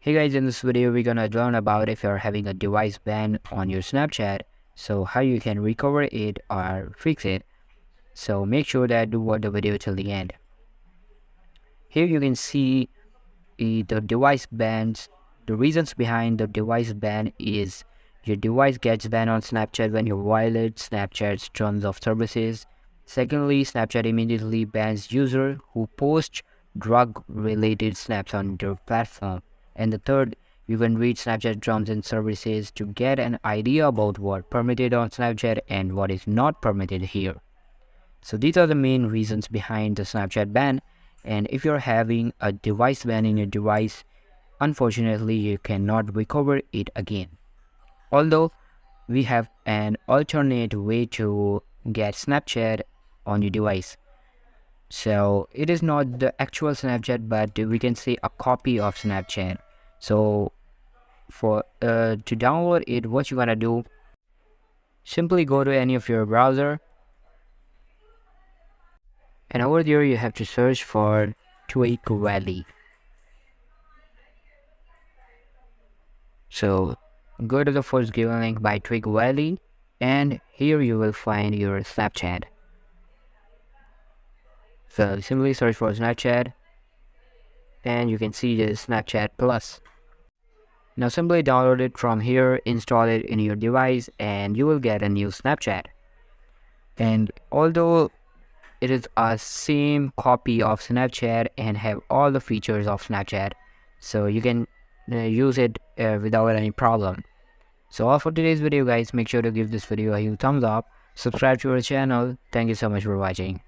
Hey guys, in this video we're gonna learn about if you're having a device ban on your Snapchat, so how you can recover it or fix it. So make sure that you watch the video till the end. Here you can see the device bans. The reasons behind the device ban is your device gets banned on Snapchat when you violate Snapchat's terms of services. Secondly, Snapchat immediately bans users who post drug-related snaps on their platform. And the third, you can read Snapchat terms and services to get an idea about what permitted on Snapchat and what is not permitted here. So these are the main reasons behind the Snapchat ban. And if you're having a device ban in your device, unfortunately you cannot recover it again. Although we have an alternate way to get Snapchat on your device. So it is not the actual Snapchat, but we can say a copy of Snapchat. So for to download it, what you gonna do, simply go to any of your browser, and over there you have to search for Twig Valley. So go to the first given link by Twig Valley, and here you will find your Snapchat. So simply search for Snapchat, and you can see the Snapchat Plus. Now simply download it from here, install it in your device, and you will get a new Snapchat. And although it is a same copy of Snapchat and have all the features of Snapchat, so you can use it without any problem. So all for today's video guys, make sure to give this video a huge thumbs up, subscribe to our channel. Thank you so much for watching.